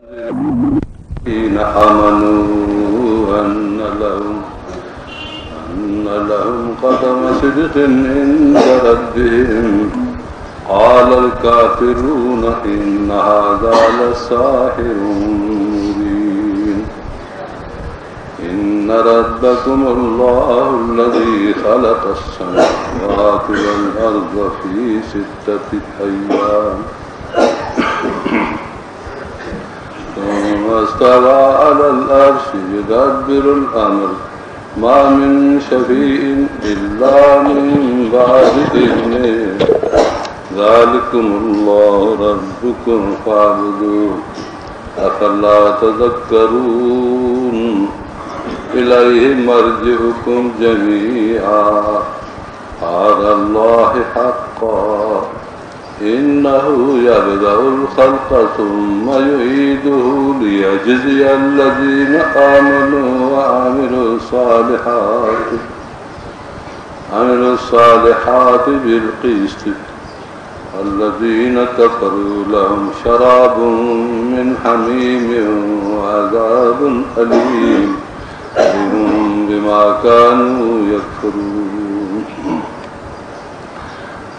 الذين آمنوا أن لهم قدم صدق عند ربهم قال الكافرون إن هذا لساحر مبين إن ربكم الله الذي خلق السماوات والأرض في 6 أيام ثم استوى على العرش يدبر الأمر ما من شفيع إلا من بعد إذنه ذلكم الله ربكم فاعبدوه أفلا تذكرون إليه مرجعكم جميعا على الله حقا إنه يبدأ الخلق ثم يعيده ليجزي الذين آمنوا وعملوا الصالحات بالقسط الذين كفروا لهم شراب من حميم وعذاب أليم بما كانوا يكفرون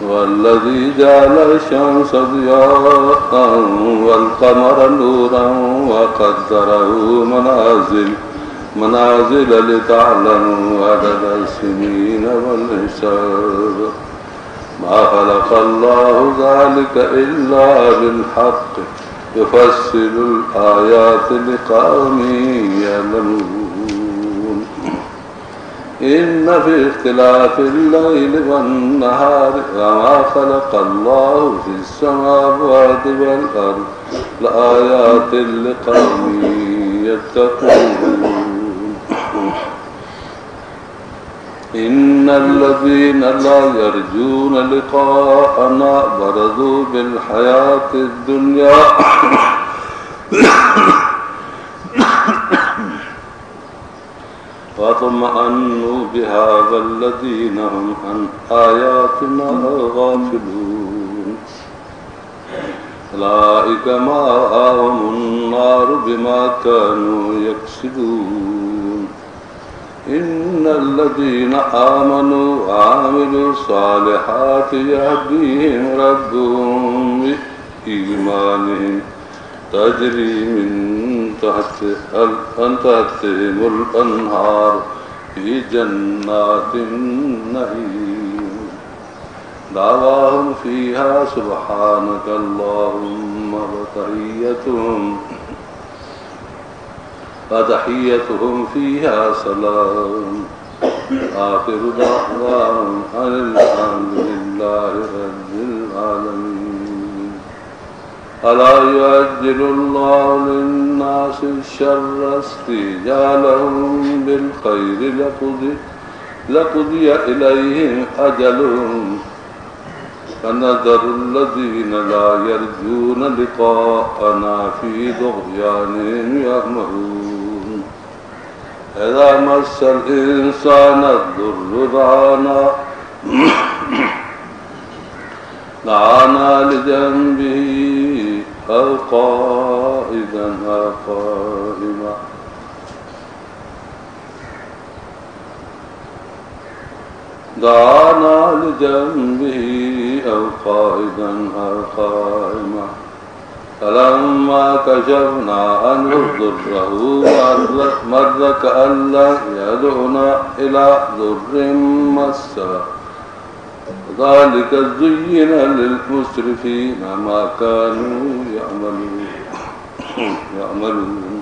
والذي جعل الشمس ضياء والقمر نورا وقدره منازل لتعلموا عدد السنين والحساب ما خلق الله ذلك إلا بالحق يفصل الآيات لقوم يعلمون إن في اختلاف الليل والنهار وما خلق الله في السماوات والأرض لآيات لقوم يتقون إن الذين لا يرجون لقاءنا برزوا بالحياة الدنيا واطمأنوا بها والذين هم عن آياتنا غافلون أولئك مأواهم النار بما كانوا يكسبون إن الذين آمنوا وعملوا الصالحات يهديهم ربهم بإيمانهم تجري من تحتهم الأنهار في جنات النعيم دعواهم فيها سبحانك اللهم وتحيتهم فيها سلام آخر دعواهم أن الحمد لله رب العالمين ألا يعجل الله للناس الشر استعجالهم بالخير لقضي إليهم أجلهم فنذر الذين لا يرجون لقاءنا في طغيانهم يعمهون إذا مس الإنسان الضر دعانا لجنبه أو قائدا أو قائما دعانا لجنبه أو قائدا أو قائما فلما كشفنا عنه ضره مر كأن لا يدعنا إلى ضر مسه ذلك زين للمسرفين ما كانوا يعملون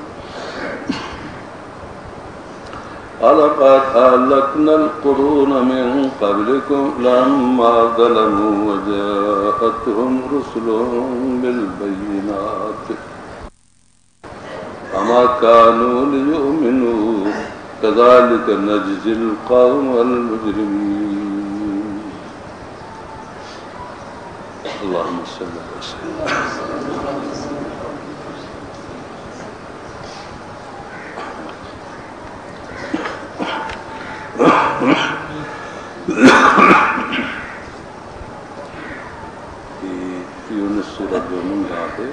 ولقد أهلكنا القرون من قبلكم لما ظلموا وجاءتهم رسلهم بالبينات فما كانوا ليؤمنوا كذلك نجزي القوم المجرمين اللهم صل وسلم यूनुस सूरत जो नहीं आते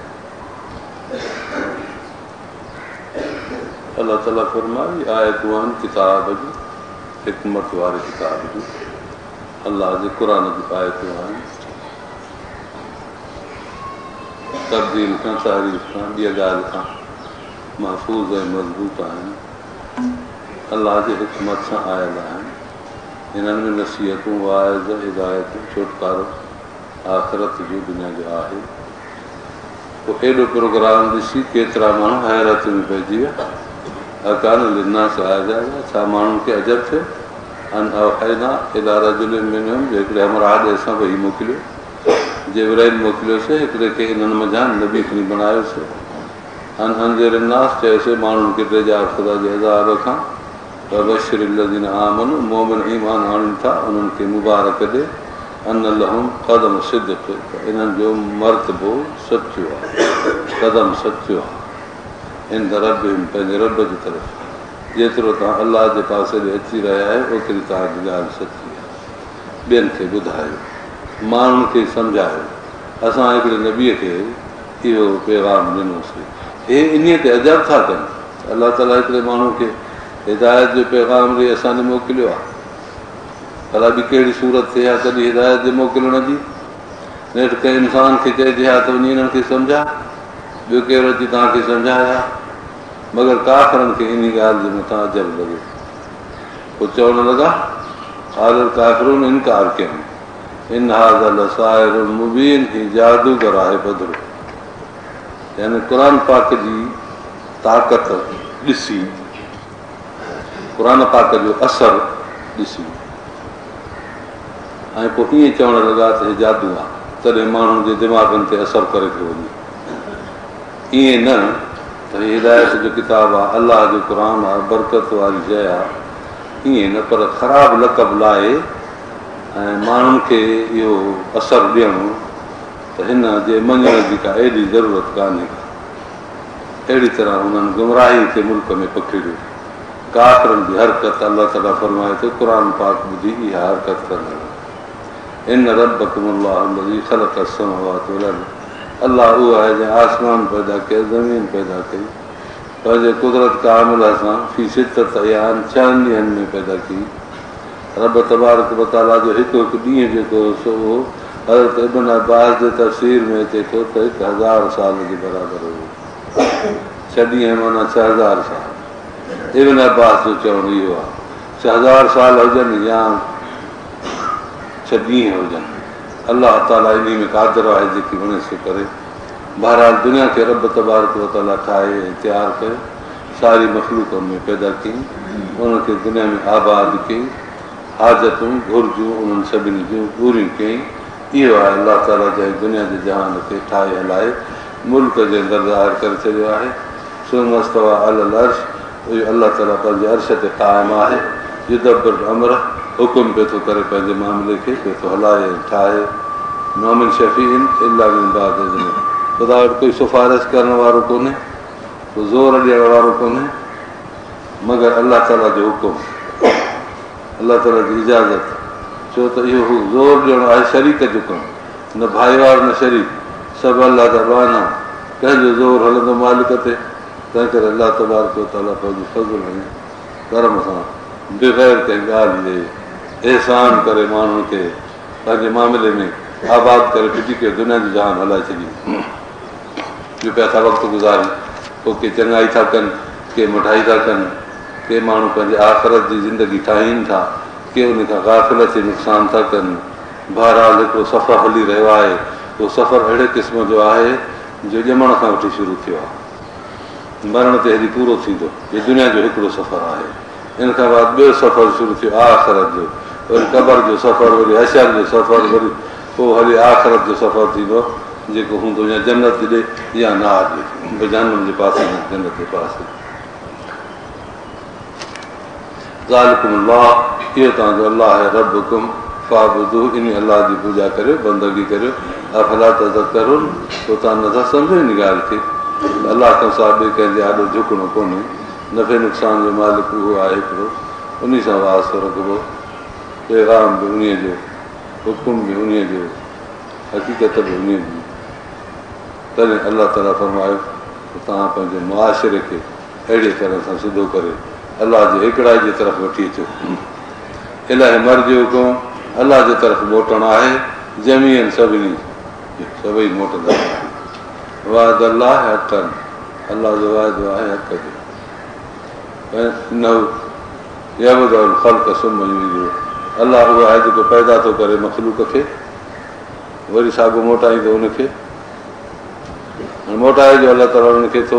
अल्लाह ताला फरमाई आयतूं आहिनि किताब जी, हिकमत वारे किताब जी, अल्लाह जे क़ुर जी आयतूं आहिनि, तब्दील खां तहरीफ़ खां ॿिए ॻाल्हि खां महफ़ूज़ ऐं मज़बूत आहिनि, अल्लाह जे हिकमत सां आयल आहिनि। हिननि में नसीहतूं, वाइज़, हिदायतूं, छुटकारो आख़िरत जो दुनिया जो आहे। पोइ एॾो प्रोग्राम ॾिसी केतिरा माण्हू हैरत में पइजी विया। अकान लिन्नास आया, छा माण्हुनि खे अजब थियो? अन अवहैना इला रजुलिन मिनहुम, हिकिड़े हमरा ॾे असां वेही मोकिलियो, जिब्राइल मोकिलियोसीं हिकिड़े खे इन्हनि मंझां नबी खणी बणायोसीं। अन अंज़िर नास चयोसीं माण्हुनि खे ड्रेजा ख़ुदा जे अज़ाब खां, वबशिर लज़ीन आमनू, मोमिन ईमान आणनि था उन्हनि खे मुबारक ॾे, अन लहुम क़दम सिद्क़, इन्हनि जो मर्तबो सचो आहे, क़दम सचो आहे। इन रबिहिम, पंहिंजे रब जी तरफ़। जेतिरो तव्हां अलाह जे पासे ॾे अची रहिया आहियो ओतिरी तव्हांजी ॻाल्हि सची आहे। ॿियनि खे ॿुधायो, माण्हुनि खे सम्झायो। असां हिकिड़े नबीअ खे इहो पैगाम ॾिनोसीं, हे इन ते अजब था कनि। अलाह ताला हिकिड़े माण्हू खे हिदायत जो पैगाम ॾेई असांखे मोकिलियो आहे। भला बि कहिड़ी सूरत थिए हा तॾहिं हिदायत जे मोकिलण जी? नेठि कंहिं इंसान खे चइजे हा त वञी हिननि खे सम्झा, ॿियो केरु अची तव्हांखे सम्झाया? मगर काफ़िरनि खे इन ॻाल्हि जे मथां अजब लॻो। पोइ चवणु लॻा, हालर काफ़िरून इनकार कयनि, इन हाज़ा लसाहिरुन मुबीन, ही जादूगर आहे बदिरो। यानी क़ुर पाक जी ताक़त ॾिसी, क़ुर पाक जो असर ॾिसी ऐं पोइ ईअं चवणु लॻा त हे जादू आहे, तॾहिं माण्हुनि जे दिमाग़नि ते असरु करे थो वञे। ईअं न त हिदायत जो किताबु आहे, अलाह जो क़ुर आहे, बरकत वारी शइ आहे, ईअं न, पर ख़राबु लक़ब लाइ ऐं माण्हुनि खे इहो असरु ॾियणो त हिन जे मञण जी का एॾी ज़रूरत कान्हे का। अहिड़ी तरह हुननि गुमराही खे मुल्क में पखिड़ियो। काफ़िरनि जी हरकत अलाह ताला फरमाए थो, क़ुर पाक ॿुधी इहा हरकत कंदा। इन रब्बकुमुल्लाहु लज़ी ख़लक़ अस्समावाति वल अर्ज़, अलाह उहो आहे जंहिं आसमान पैदा कयो, ज़मीन पैदा कई, पंहिंजे कुदरत कामिल सां फी सित्तत अय्याम, 6 ॾींहंनि में पैदा की। रब तबारक व तआला जो हिकु हिकु ॾींहुं जेको सो हज़रत इब्न अब्बास जे तफ़सीर में अचे थो त 1000 साल जे बराबरि हो। 6 ॾींहं माना 6000 साल। इब्न अब्बास जो चवणु इहो आहे, 6000 साल हुजनि या 6 ॾींहं हुजनि, अलाह ताला इन में क़ादिर आहे जेकी वणे सो करे। बहरहाल दुनिया खे रब तबारक व तआला ठाहे ऐं तयारु कयो, सारी मख़लूक़नि में पैदा कयईं, उनखे दुनिया में आबाद कयईं, हाजतूं घुरिजूं उन्हनि सभिनी जूं पूरियूं कयईं। इहो आहे अलाह ताला जंहिं दुनिया जे जहान खे ठाहे हलाए मुल्क जे अंदरि ज़ाहिर करे छॾियो आहे। सुमस्तवा अलल अर्श, इहो अलाह ताला पंहिंजे अर्श ते क़ाइमु आहे। युदब्बिर अमर, हुकुम पियो थो करे पंहिंजे मामले खे पियो थो हलाए ऐं ठाहे। मोमिन शफ़ीन इल्ला मिन बाद इज़्निह, ख़ुदा वटि कोई सिफ़ारिश करण वारो कोन्हे, को ज़ोर ॾियण वारो कोन्हे, मगर अलाह ताला जो हुकुम, अलाह ताला जी इजाज़त। छो त इहो ज़ोर ॾियणो आहे शरीक जो कमु, न भाईवार न शरीक, सभु अलाह जा बाना, कंहिंजो ज़ोर हलंदो मालिक ते। तंहिं करे अलाह तबारक व तआला पंहिंजे फज़ल ऐं करम सां बग़ैर कंहिं ॻाल्हि जे एहसान करे माण्हुनि खे पंहिंजे मामले में आबाद करे फिटी करे दुनिया जी जहान हलाए छॾी। जो पिया था वक़्तु गुज़ारनि, पोइ के चङाई था कनि, के मिठाई था कनि, के माण्हू पंहिंजे आख़िरत जी ज़िंदगी ठाहीनि था, के उन खां गाफ़िल थी नुक़सान था कनि। बहरहाल हिकिड़ो सफ़र हली रहियो आहे, उहो सफ़र अहिड़े क़िस्म जो आहे जो ॼमण खां वठी शुरू थियो आहे, मरण ते हली पूरो थींदो। इहो दुनिया जो हिकिड़ो सफ़र आहे। इन खां बाद ॿियो सफ़र शुरू थियो आख़िरत जो, वरी क़बर जो सफ़र, वरी हशर जो सफ़र, वरी पोइ हली आख़िरत जो सफ़र थींदो जेको हूंदो या जन्नत ॾे या नार ॾे, जहन्नम जे पासे जन्नत जे पासे। ज़ालिकुमुल्लाह, इहो तव्हांजो अलाह आहे, रब्बुकुम फ़ाअबुदूह, इन अलाह जी पूॼा करियो, बंदगी करियो। अफ़ला तज़क्करून, पोइ तव्हां नथा सम्झो इन ॻाल्हि खे? अलाह खां सवाइ ॿिए कंहिंजे आॾो झुकणो कोन्हे, नफ़े नुक़सान जो मालिक उहो आहे हिकिड़ो, उन सां वास्तो रखिबो। पैगाम बि उन जो, हुकुम बि उन जो, हक़ीक़त बि उन जी। तॾहिं अलाह ताला फरमायो त तव्हां पंहिंजे मुआशिरे खे अहिड़े तरह सां सिधो करे अलाह जे हिकिड़ाई जे तरफ़ वठी अचो। इलाही मर्ज़ हुकुम अलाह जे तरफ़ मोटणु आहे, ज़मीन सभिनी सभई मोटंदा। वाइद अलाह हक़नि, अलाह जो वाइदो आहे हक़ जो। यबदउल ख़ल्क़ सुम्मा युईदुहु, अलाह उहो आहे जेको पैदा थो करे मख़लूक खे, वरी साॻियो मोटाईंदो उनखे। मोटाए जो अलाह ताला उनखे थो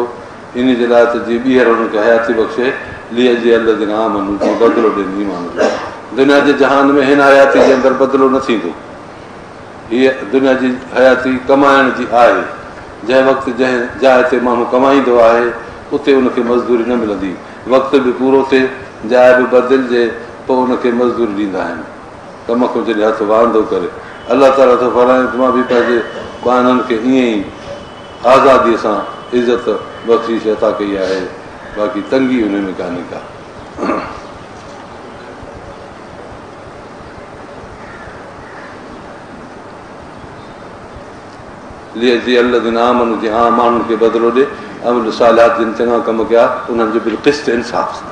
इन जे लाइ त जीअं ॿीहर हुनखे हयाती बख़्शे, लीअ जे अल जे आमन बदिलो ॾियनि ईमान जो। दुनिया जे जहान में हिन हयाती जे अंदरि बदिलो न थींदो। हीअ दुनिया जी हयाती कमाइण जी आहे। जंहिं वक़्तु जंहिं जाइ ते माण्हू कमाईंदो आहे उते उनखे मज़दूरी न मिलंदी। वक़्तु बि पूरो थिए, जाइ बि बदिलिजे, पोइ उनखे मज़दूरी ॾींदा आहिनि। कम खां जॾहिं हथु वांदो करे अलाह ताला थो फरमाए त मां बि पंहिंजे ॿारनि खे ईअं ई आज़ादीअ सां इज़त बख़्शीश अता कई आहे, बाक़ी तंगी हुन में कान्हे का। आमन जे आम माण्हुनि खे बदिलो ॾे, अमल सालिहात जिन चङा कम कया उन्हनि जो बिल्किस्त इंसाफ़ सां।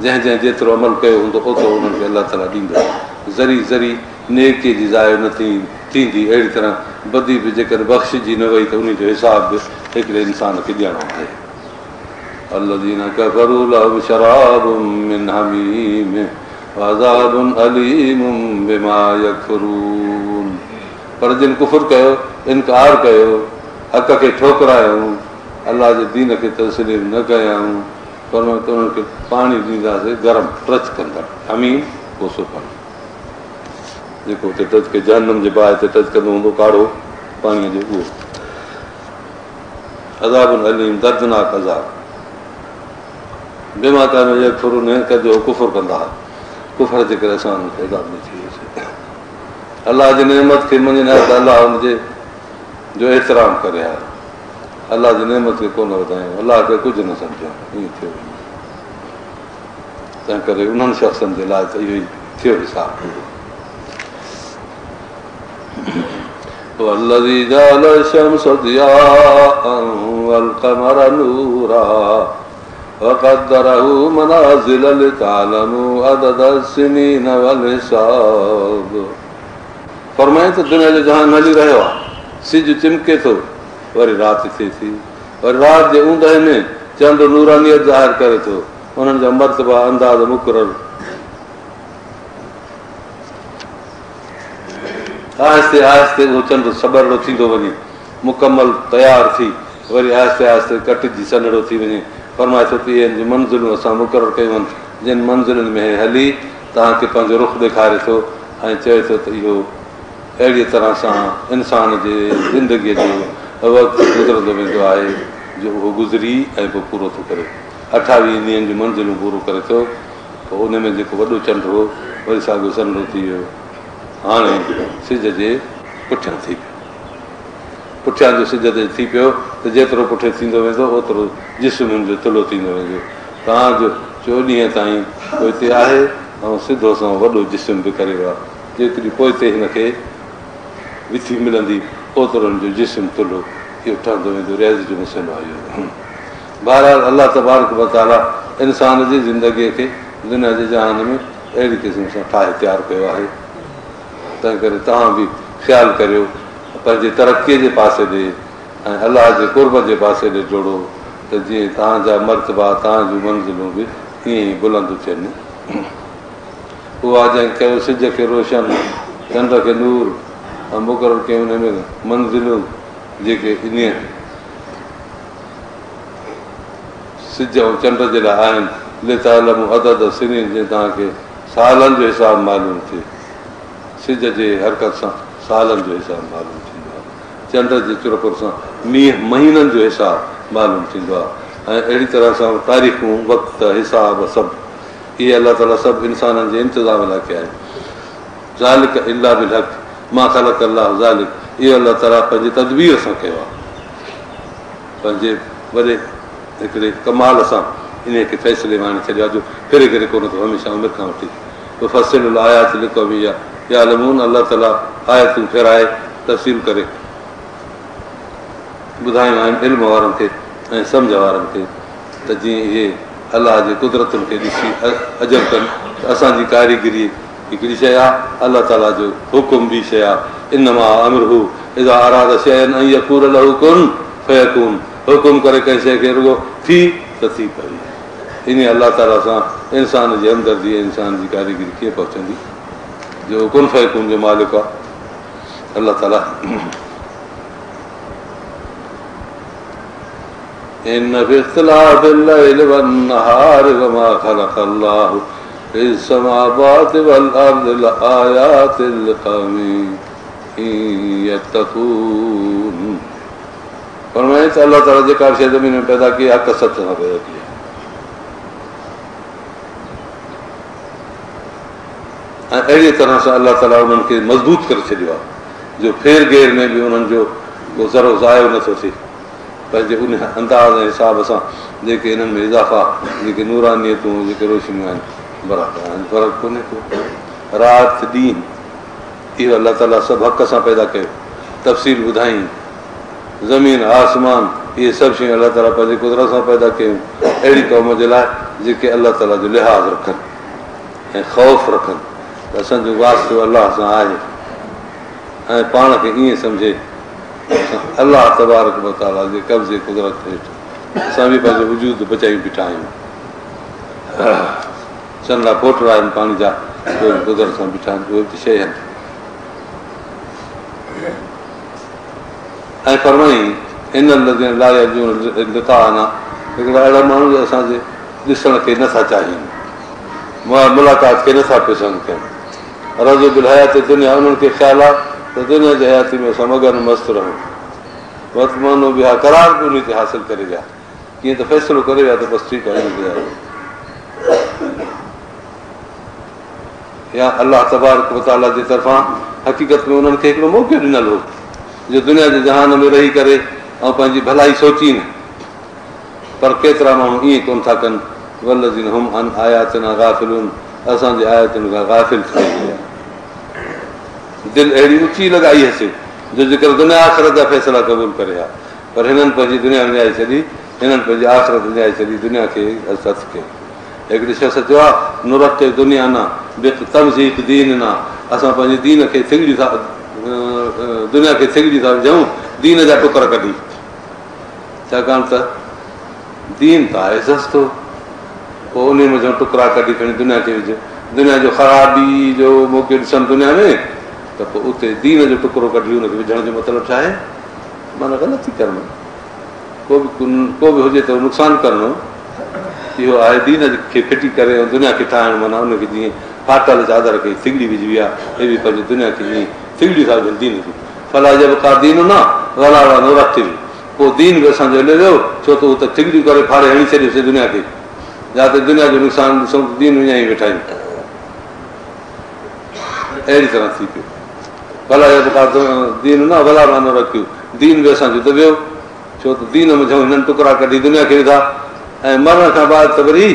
जंहिं जंहिं जेतिरो अमल कयो हूंदो ओतिरो उन्हनि खे अलाह ताला ॾींदो। ज़री ज़री नेकीअ जी ज़ाय न थींदी, अहिड़ी तरह बदी बि जेकर बख़्शिजी न वई त उन जो हिसाब बि हिकिड़े इंसान खे ॾियणो आहे। الذين كفروا لهم شراب من حميم وعذاب أليم بما يكفرون। पर जिन कुफर कयो, इनकार कयो, हक़ खे ठोकरायूं, अलाह जे दीन खे तस्लीम न कयाऊं, पर त उन्हनि खे पाणी ॾींदासीं गरम टच कंदड़, हमीम कोसो पाणी, जेको हुते टच के जहन्नम जे बाहि ते टच कंदो हूंदो काढ़ो पाणीअ जो, उहो अज़ाब अलीम दर्दनाक अज़ाब। बेमाता में यकफुरून जो कुफर कंदा हुआ, कुफर जे करे असां हुनखे अज़ाब में थी वियोसीं। अलाह जी नेमत खे मञनि त अलाह हुनजे जो एतिराम करे हा, अलाह जी नेमत खे कोन वधायूं, अलाह खे कुझु न सम्झूं, ईअं थियो। तंहिं करे उन्हनि शख़्सनि जे लाइ त इहो ई थियो हिसाब। والذي جعل الشمس ضياء والقمر نورا وقدره منازل لتعلموا عدد السنين والحساب। फरमाए त दुनिया जो जहान हली रहियो आहे, सिज चिमके थो, वरी राति थिए थी, वरी राति जे ऊंदहि में चंड नूरानियत ज़ाहिर करे थो, उन्हनि जा मर्तबा अंदाज़ मुक़ररु आहिस्ते आहिस्ते उहो चंड सबरड़ो थींदो वञे, मुकमल तयारु थी, वरी आहिस्ते आहिस्ते कटिजी सनड़ो थी वञे। फरमाए थो त इहे मंज़िलूं असां मुक़ररु कयूं आहिनि, जिन मंज़िलुनि में हली तव्हांखे पंहिंजो रुख़ ॾेखारे थो ऐं चए थो त इहो अहिड़ी तरह सां इंसान जे ज़िंदगीअ जो वक़्तु गुज़रंदो वेंदो आहे जो उहो गुज़री ऐं पोइ पूरो थो करे। 28 ॾींहंनि जूं मंज़िलूं पूरो करे थो, पोइ उन में जेको वॾो चंड हो वरी साॻियो सनड़ो थी वियो। हाणे सिज जे पुठियां थी पियो, पुठियां जो सिज ते थी पियो त जेतिरो पुठियां थींदो वेंदो ओतिरो जिस्मनि जो तुलो थींदो वेंदो। तव्हांजो 4 ॾींहं ताईं पोइते आहे ऐं सिधो सां वॾो जिस्म बि करे वियो आहे, जेतिरी पोइते हिनखे विथी मिलंदी ओतिरो हुनजो जिस्म तुलो इहो ठहंदो वेंदो। रियाज़ जो मसइलो आहे इहो। बहरहाल अलाह तबारक व तआला इंसान जी ज़िंदगीअ खे दुनिया जे जहान में अहिड़ी क़िस्म सां ठाहे तयारु कयो आहे। तंहिं करे तव्हां बि ख़्यालु करियो, पंहिंजे तरक़ीअ जे पासे ॾे ऐं अलाह जे क़ुर्ब जे पासे ॾे जोड़ो, त जीअं तव्हांजा मर्तबा तव्हां जूं मंज़िलूं बि ईअं ई बुलंद थियनि। उहा जंहिं कयो सिज खे रोशन, चंड खे नूर ऐं मुक़ररु कयूं उन में मंज़िलूं जेके इन सिज ऐं चंड जे लाइ आहिनि, लितालमु अदद सिनीन, जीअं तव्हांखे सालनि जो हिसाबु मालूम थिए। सिज जे हरकत सां सालनि जो हिसाबु मालूम थींदो आहे, चंड जे चुरपुर सां महीननि जो हिसाबु मालूम थींदो आहे, ऐं अहिड़ी तरह सां तारीख़ूं, वक़्त, हिसाब सभु इहे अलाह ताला सभु इंसाननि जे इंतिज़ाम लाइ कया आहिनि। ज़ालिक इल्ला बिल हक़ मा ख़लक़ अल्लाह ज़ालिक, इहो अलाह ताला पंहिंजे तदबीर सां कयो आहे, पंहिंजे वॾे हिकिड़े कमाल सां इन खे फ़ैसिले में आणे छॾियो आहे जो फिरे करे कोन थो, हमेशह उमिरि खां वठी फ़सिल आयात लिखो बि आहे या लमून। अलाह ताला आयतूं फेराए तफ़सील करे ॿुधायूं आहिनि इल्म वारनि खे ऐं सम्झ वारनि खे, त त जीअं इहे अलाह जे कुदरतुनि खे ॾिसी अजब कनि त असांजी कारीगिरी हिकिड़ी शइ आहे, अलाह ताला जो हुकुम ॿी शइ आहे। इन मां अमरहू इज़ा अराद शयन ऐं यकून लहू कुन फयकून, हुकुम करे कंहिं शइ खे रुॻो थी त थी पई। इन अलाह ताला सां इंसान जी हमदर्दी इंसान जी कारीगिरी कीअं पहुचंदी, जो कुन फयकून जो मालिक आहे अलाह ताला। इन फी इख्तिलाफिल लैल वन्नहार वमा खलक़ल्लाहु फिस्समावाति वल अर्दि लआयातिन लिक़ौमिन यत्तक़ून। फरमाए त अलाह ताला जेका शइ ज़मीन में पैदा की हक़ सच सां पैदा की आहे, ऐं अहिड़ी तरह सां अलाह ताला उन्हनि खे मज़बूत करे छॾियो आहे जो फेर घेर में बि उन्हनि जो को ज़रो ज़ायो नथो थिए। पंहिंजे उन अंदाज़ ऐं हिसाब सां जेके हिननि में इज़ाफ़ा, जेके नूरानियतूं, जेके रोशनियूं आहिनि बराबरि आहिनि, फ़र्क़ु कोन्हे को। राति ॾींहुं इहो अलाह ताला सभु हक़ सां पैदा कयो, तफ़सील ॿुधाई। ज़मीन आसमान इहे सभु शयूं अलाह ताला पंहिंजे कुदरत सां पैदा कयूं अहिड़ी क़ौम जे लाइ जेके अलाह ताला जो लिहाज़ रखनि ऐं ख़ौफ़ रखनि त असांजो वास्तो अलाह सां आहे, ऐं पाण खे ईअं सम्झे अलाह तबारक व तआला जे कब्ज़े कुदरत हेठि असां बि पंहिंजो वजूद बचायूं बीठा आहियूं। चंडा पोटरा आहिनि पाणी जा, उहे बि कुदरत सां बीठा आहिनि, उहे बि शइ आहिनि। ऐं फरमाई इन लाइ लिक़ाअना, हिकिड़ा अहिड़ा माण्हू असांजे ॾिसण खे नथा चाहिनि, मुलाक़ात खे नथा पसंदि कनि। रज़ो बिल हयाती दुनिया, उन्हनि खे ख़्यालु आहे त दुनिया जी हयाती में असां मगन मस्तु रहूं, वर्तमानो बि हा करार बि उन ते हासिलु करे विया, कीअं त फ़ैसिलो करे विया त बसि ठीकु आहे। या अलाह तबारक व तआला जे तरफ़ां हक़ीक़त में उन्हनि खे हिकिड़ो मौक़ो ॾिनल हो जो दुनिया जे जहान में रही करे ऐं पंहिंजी भलाई सोची न, पर केतिरा माण्हू ईअं कोन था कनि। वल्लज़ीन हुम अन आयातिना गाफ़िलून, असांजे आयतुनि खां गाफ़िल थी विया। दिलि अहिड़ी ऊची लॻाई हुअसि जो जेकर दुनिया आख़िरत जा फ़ैसिला क़बूल करे हा, पर हिननि पंहिंजी दुनिया विञाए छॾी, हिननि पंहिंजी आख़िरत विञाए छॾी, दुनिया खे हथ कयो। हिकिड़ी शख़्स चयो आहे नुरत दुनिया न तमज़ीक़ दीन न, असां पंहिंजे दीन खे थिगड़ी था, दुनिया खे थिगड़ी था विझूं दीन जा टुकर कढी, छाकाणि त दीन त आहे सस्तो, पोइ उन में जो टुकड़ा कढी खणी दुनिया खे विझो, दुनिया जो ख़राबी जो मौक़ो ॾिसनि दुनिया में, त पोइ उते दीन जो टुकड़ो कढी हुनखे विझण जो मतिलबु छा आहे? माना ग़लती करणु, को बि हुजे त नुक़सानु करणु, इहो आहे दीन खे फिटी करे ऐं दुनिया खे ठाहिणु। माना उनखे जीअं फाटल चादर खे थिगड़ी विझी आहे, हे बि पंहिंजी दुनिया खे ईअं थिगड़ी था विझनि दीन खे। फला जब का दीन न वला वाला नूरत, पोइ दीन बि असांजो हले वियो, छो त उहो त थिगड़ियूं करे फाड़े हणी छॾियोसीं दुनिया खे, जिते दुनिया जो नुक़सानु ॾिसूं दीन विञाई वेठा आहियूं। अहिड़ी तरह थी पियो। भला जब का दीन न भला मानो रखियो, दीन बि असांजो दॿियो, छो त दीन में हिननि टुकड़ा कढी दुनिया खे विधा, ऐं मरण खां बाद त वरी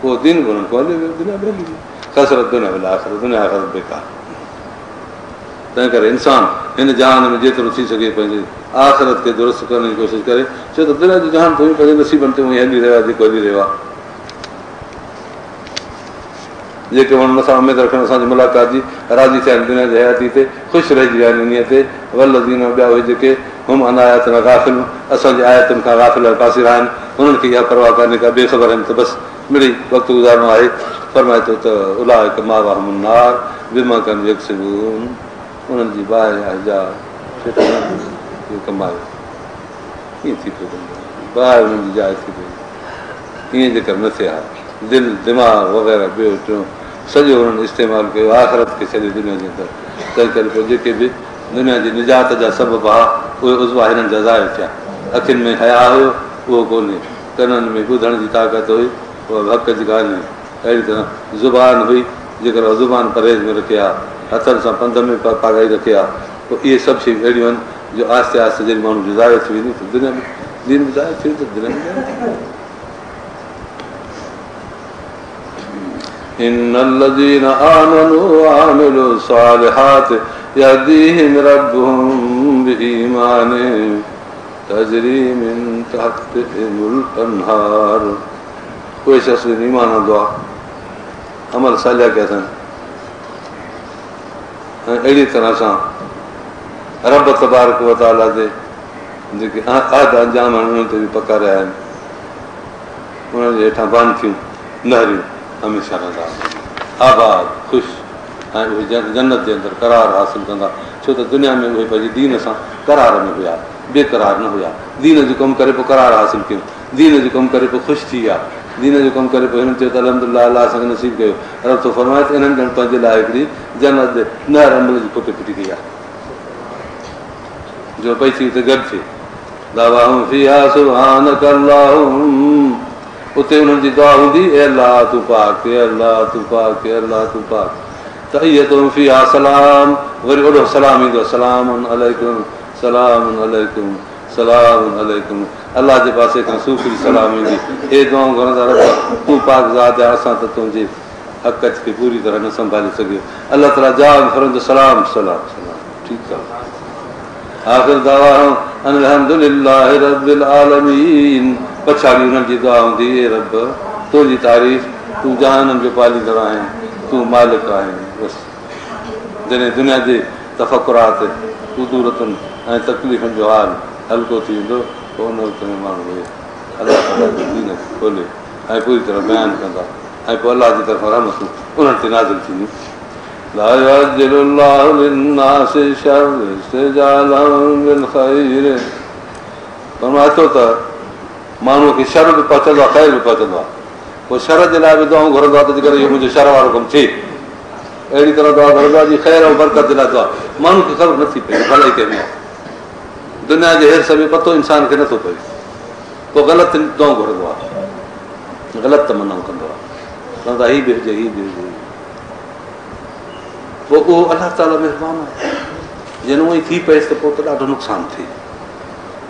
पोइ दीन बि हुननि खां हली वियो, दुनिया बि हली वई। कसरत दुनिया में आख़िरत, दुनिया आख़िरत बेकार। तंहिं करे इंसानु हिन जहान में जेतिरो थी सघे पंहिंजे आख़िरत खे दुरुस्त करण जी कोशिशि करे, छो त दुनिया जो जहान त पंहिंजे नसीबनि ते उहे हली रहियो आहे जेको हली रहियो आहे। जेके माण्हू नथा उमेदु रखनि असांजी मुलाक़ात जी, राज़ी थिया आहिनि दुनिया जी हयाती ते, ख़ुशि रहिजी विया आहिनि इन ते। वल्लज़ीन ॿिया उहे जेके हुम अन आयातिना गाफ़िल, असांजे आयतुनि खां गाफ़िल पासीरा आहिनि, उन्हनि खे इहा परवाह कान्हे का, बेख़बर आहिनि त बसि मिड़ी वक़्तु गुज़ारणो आहे। फरमाए थो त उलाइक मावाहुमुन नार बिमा कन यक्सिबून, उन्हनि जी बाहि जा कमायो कीअं थी पियो, बाहि उन्हनि जी जाइ थी पई। ईअं जेकर न थिए हा, दिलि दिमाग़ वग़ैरह ॿियो टियों सॼो हुननि इस्तेमालु कयो आख़िरत खे छॾे दुनिया जे अंदरि, तंहिं करे पोइ जेके बि दुनिया जी निजात जा सबब हुआ उहे उज़वा हिननि जा ज़ाहिर थिया। अखियुनि में हया हुयो उहो कोन्हे, कननि में ॿुधण जी ताक़त हुई उहा हक़ जी ॻाल्हि हुई, अहिड़ी तरह ज़ुबान हुई जेकर ज़ुबान परहेज़ में रखे हा, हथनि सां पंध में पागाई रखे हा, पोइ इहे सभु शयूं अहिड़ियूं आहिनि जो आहिस्ते आहिस्ते जॾहिं माण्हू जी ज़ाहिर थी वेंदी त दुनिया में दीन बि ज़ाहिर थी वेंदी त दुनिया में इन्नल्लज़ीना आमनू वअमिलू सालिहात यहदीहिम रब्बुहुम बिईमानिहिम तजरी मिन तहतिहिमुल अन्हार उहे शख़्स ईमान हूंदो आहे, अमल सालिया कया अथनि ऐं अहिड़ी तरह सां रब तबारक व तआला जे जेके आद अंजाम आहिनि उन्हनि ते बि पका रहिया आहिनि, उन्हनि जे हेठां बान थियूं नहरियूं हमेशह रहंदा आबाद ख़ुशि ऐं उहे जन्नत जे अंदरि करार हासिलु कंदा। छो त दुनिया में उहे पंहिंजी दीन सां करार में हुया, बेक़रार न हुया। दीन जो कमु करे पोइ करार हासिलु कयूं, दीन जो कमु करे पोइ ख़ुशि थी विया, दीन जो कमु करे पोइ हिननि चयो त अल्हम्दुलिल्लाह अलाह असांखे नसीबु कयो। रब थो फरमाए त इन्हनि ॼण पंहिंजे लाइ हिकिड़ी जन्नत जे नहर अमल जी फुटी फिटी कई आहे जो पई थी उते गॾु थिए। उते उन्हनि जी दुआ हूंदी ए अल्लाह तूं पाक, ए अल्लाह तूं पाक, ए अल्लाह तूं पाक। त इहो फीहा सलाम, वरी ओॾो सलाम ईंदो सलामुन अलैकुम सलामुन अलैकुम सलामुन अलैकुम। अलाह जे पासे खां सूखड़ी सलाम ईंदी, हे दुआऊं घणा रब तूं पाक ज़ात आहे, असां त तुंहिंजे हक़ खे पूरी तरह न संभाले सघियो। अलाह ताला जवाब फरंदो सलाम सलाम सलाम, ठीकु आहे। आख़िर दावा अल्हम्दुलिल्लाहि रब्बिल आलमीन। पछाड़ी उन्हनि जी दुआ हूंदी ए रब तुंहिंजी तारीफ़, तूं जहाननि जो पालींदड़ आहीं, तूं मालिक आहीं। बसि जॾहिं दुनिया जे तफ़कुरात कुदूरतुनि ऐं तकलीफ़ुनि जो हाल हल्को थी वेंदो पोइ उन वक़्त में माण्हू उहे अलाह ताला जो दीन खे खोले ऐं पूरी तरह बयानु कंदा ऐं पोइ अलाह जी तरफ़ां रहमतूं उन्हनि ते नाज़िल थींदियूं। फरमाए थो त माण्हूअ खे शर बि पहुचंदो आहे, ख़ैर बि पहुचंदो आहे। पोइ शर जे लाइ बि दुआऊं घुरंदो आहे त जेकर इहो मुंहिंजो शर वारो कमु थिए, अहिड़ी तरह दुआ घुरंदो आहे जी ख़ैर ऐं बरकत जे लाइ दुआ। माण्हू खे ख़बर नथी पए भलाई कंहिंमें आहे, दुनिया जे हिर्स में पतो इंसान खे नथो पए, पोइ ग़लति दुआऊं घुरंदो आहे, ग़लति तमनाऊं कंदो आहे, चवंदो आहे हीअ बि हुजे हीअ बि हुजे। पोइ उहो अलाह ताला महिरबानी आहे, जन उहो ई थी पएसि त पोइ त ॾाढो नुक़सानु थिए,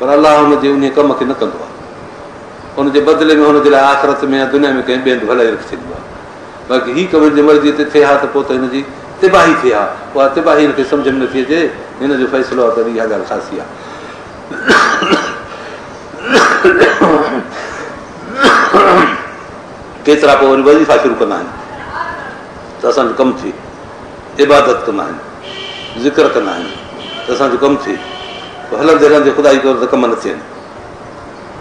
पर अलाह हुनजे उन कम खे न कंदो आहे। हुनजे बदिले में हुनजे लाइ आख़िरत में या दुनिया में कंहिं ॿिए हंधि भलाई रखी छॾींदो आहे। बाक़ी हीअ कम जी मर्ज़ी ते थिए हा त पोइ त हिनजी तिबाही थिए हा, उहा तिबाही हिनखे सम्झ में नथी अचे, हिन जो फ़ैसिलो आहे त इहा ॻाल्हि ख़ासी आहे। केतिरा पोइ वरी वज़ीफ़ा शुरू कंदा आहिनि त असांजो कमु थिए, इबादत कंदा आहिनि, ज़िक्र कंदा आहिनि त असांजो कमु थिए। पोइ हलंदे हलंदे ख़ुदा जी तौर ते कम न थियनि,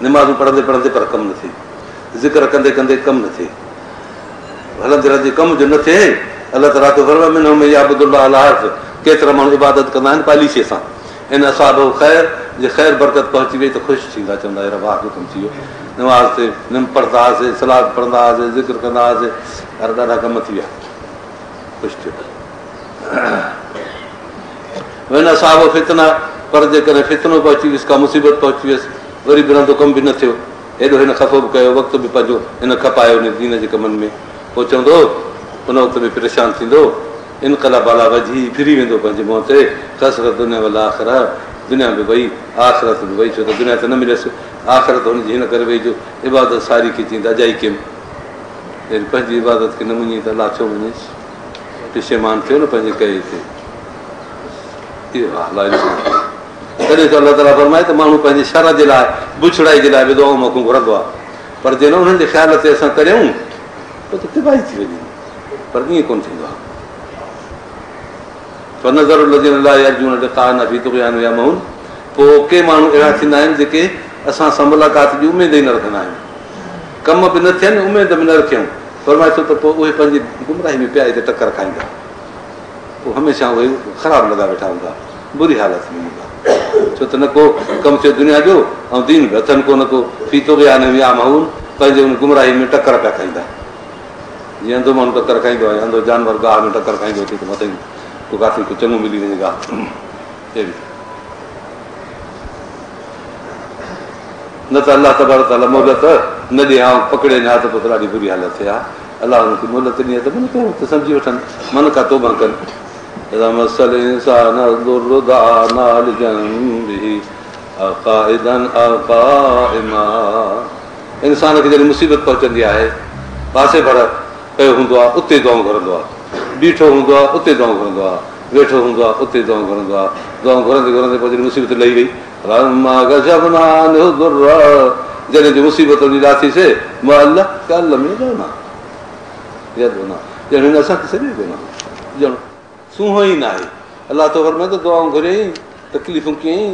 निमाज़ूं पढ़ंदे पढ़ंदे पर कमु न थिए, ज़िक्र कंदे कंदे कमु न थिए, हलंदे हलंदे कम जो न थिए। अलाह ताला तो फरमाए में याबुदुल्लाह अला हर्फ़, केतिरा माण्हू इबादत कंदा आहिनि पालीसीअ सां। इन असाब ख़ैर जे ख़ैर बरकत पहुची वई त ख़ुशि थींदा, चवंदा वाह जो कमु थी वियो, नमाज़ ते पढ़ंदा हुआसीं, सलाद पढ़ंदा हुआसीं, ज़िक्र कंदा हुआसीं, हर ॾाढा कम थी विया, ख़ुशि थियो। हिन असाब फितना, पर जेकॾहिं फितनो पहुची वियुसि, का मुसीबत पहुची वियुसि, वरी बि रहंदो कमु बि न थियो, हेॾो हिन ख़फ़ो बि कयो, वक़्तु बि पंहिंजो हिन खपायो उन दीन जे कमनि में, पोइ चवंदो उन वक़्त में परेशान थींदो, इनकलाब अला वजी फिरी वेंदो पंहिंजे मुंहं ते, ख़सरत दुनिया वाला आख़िरत, दुनिया बि वई आख़िरत बि वई, छो त दुनिया ते न मिलियसि, आख़िरत हुनजी हिन करे वई जो इबादत सारी खे चई त अजाई कयमि, पंहिंजी इबादत खे न मञी त अलाह छो मञेसि, पिशेमान थियो न पंहिंजे कए ते। इहो हाल तॾहिं त अलाह ताला फरमाए त माण्हू पंहिंजे शर जे लाइ, बुछड़ाई जे लाइ बि दुआऊं मोकूं घुरंदो आहे, पर जे न उन्हनि जे ख़्याल ते असां करियूं पोइ त तिबाही थी वञे, पर ईअं कोन थींदो आहे। पोइ के माण्हू अहिड़ा थींदा आहिनि जेके असां सां मुलाक़ात जी उमेद ई न रखंदा आहियूं, कम बि न थियनि, उमेद बि न रखियऊं, फरमाए थो त पोइ उहे पंहिंजी गुमराही में पिया ते टकर खाईंदा, पोइ हमेशह उहे ख़राबु लॻा वेठा हूंदा, बुरी हालत में हूंदा, छो त न को कमु थियो दुनिया जो ऐं दीन बि अथनि को न को फीतो विया न विया माण्हू पंहिंजे हुन गुमराही में टकर पिया खाईंदा। जीअं अंधो माण्हू टकर खाईंदो आहे, अंधो जानवर गाह में टकर खाईंदो अचे त मथे को काथे को चङो मिली वञे गाह, अहिड़ी न त अलाह तबारक ताला मोहलत न ॾे ऐं पकिड़े न त पोइ त ॾाढी बुरी हालत थिए हा। अलाह हुनखे मोहलत ॾिए त मन कयो त सम्झी वठनि, मन खां तोबा कनि। इंसान खे जॾहिं मुसीबत पहुचंदी आहे, पासे भर पियो हूंदो आहे उते दुआऊं घुरंदो आहे, बीठो हूंदो आहे उते दुआऊं घुरंदो आहे, वेठो हूंदो आहे उते दुआऊं घुरंदो आहे, दुआऊं घुरंदे घुरंदे पोइ जॾहिं मुसीबत लही वई जॾहिं जो मुसीबत लाथी से मां अलाह कल्ह में न ॼण हिन असांखे सॼे कोन ॼण सूंहं ई न आहे। अलाह तो फरमाए त दुआऊं घुरियईं, तकलीफ़ूं कयईं,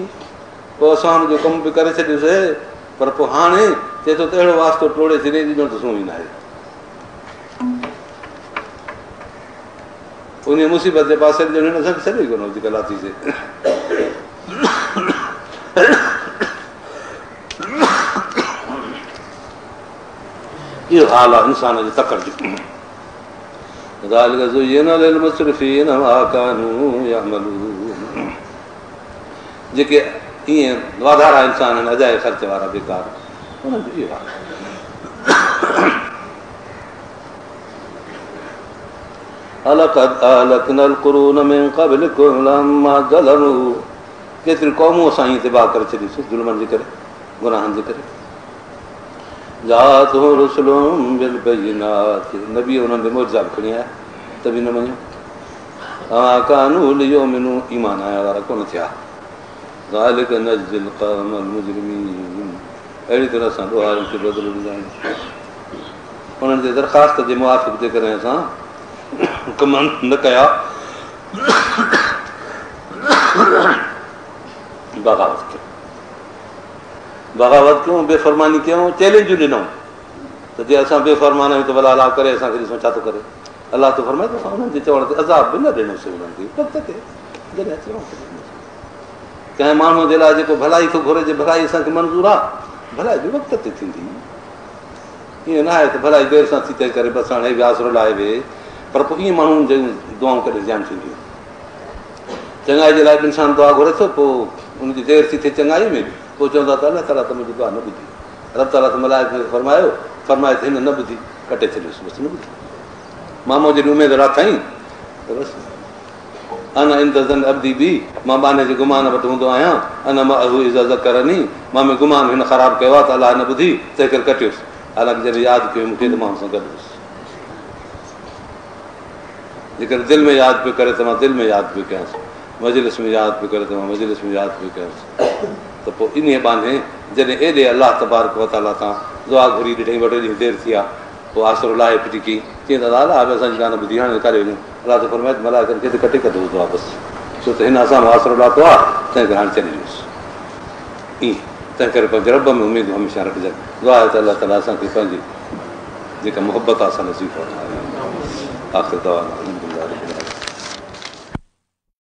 पोइ असां हुनजो कमु बि करे छॾियोसीं, पर पोइ हाणे चए थो त अहिड़ो वास्तो टोड़े छॾे ॼण त सूंहं ई न आहे। उन मुसीबत जे पासे ॼण हिन असांखे सॼे कोन वधीक लाथीसीं। इहो हाल आहे इंसान जे तकड़ जो। जेके ईअं वाधारा इंसान आहिनि अजाए ख़र्च वारा बेकार, उन्हनि जो इहो हाल। केतिरियूं क़ौमूं असां ईअं तिबाह करे छॾियूंसीं जुल्मनि जे करे, गुनाहनि जे करे। नबी उन्हनि ते मुआज़ा बि खणी आया त बि न मञियो। ईमान आया वारा कोन थिया। अहिड़ी तरह सां ॾोहारनि खे बदिलो ॾींदा आहियूं। उन्हनि जे दरख़्वास्त जे मुआफ़िक़ जेकॾहिं असां कम न कया, बग़ावत कयूं, बेफ़रमानी कयूं, चैलेंजूं ॾिनऊं त जे असां बेफ़रमान आहियूं त भला अलाह करे असांखे ॾिसूं छा थो करे। अलाह तो फरमाए त असां उन्हनि जे चवण ते अज़ाब बि न ॾिनोसीं उन्हनि खे वक़्त ते जॾहिं अचिणो। कंहिं माण्हूअ जे लाइ जेको भलाई थो घुरे, जे भलाई असांखे मंज़ूर आहे, भलाई बि वक़्त ते थींदी। ईअं न आहे त भलाई देरि सां थी तंहिं करे बसि हाणे आसरो लाहे वेहे, पर पोइ ईअं माण्हुनि जूं दुआऊं कॾहिं ध्यानु थींदियूं। चङाई जे लाइ इंसानु दुआ घुरे थो, पोइ उनजी देरि थी थिए चङाई में, पोइ चवंदा त अलाह ताला त मुंहिंजी दुआ न ॿुधी। रब ताला त मलाइक खे फरमाए त हिन न ॿुधी, कटे छॾियोसि, बसि न ॿुधी। मामो जॾहिं उमेद राखई त बसि अन इंतज़न अब्दी बि, मां बाने जे गुमान वटि हूंदो आहियां। अन मां अहू इज़त करनी, मां में गुमान हिन ख़राबु कयो आहे त अलाह न ॿुधी, तंहिं करे कटियोसि। हालांकि जॾहिं यादि कयो मूंखे त मां हुन सां गॾु हुयुसि। जेकॾहिं दिलि में यादि पियो करे त मां दिलि में यादि पियो कयांसि, मजलिस में यादि पियो करे त मां मजलिस में यादि पियो कयांसि। त पोइ इन बहाने जॾहिं एॾे अलाह तबारक व तआला तां दुआ घुरी ॾिठईं, वॾे ॾींहुं देरि थी आहे, पोइ आसरो लाहे फिटी की चईं त अलाह बि असांजी कान ॿुधी, हाणे करे वञूं। अलाह त फरमाए मलाइकनि खे त कटे कढो हूंदो आहे बसि, छो त हिन असां आसरो लाथो आहे, तंहिं करे हाणे चली वियुसि। ईअं तंहिं करे पंहिंजे रब में उमेदूं हमेशह रखजनि। दुआ आहे त अलाह ताला असांखे पंहिंजी जेका मुहबत आहे असां नसीब फरमाए। आख़िर दवा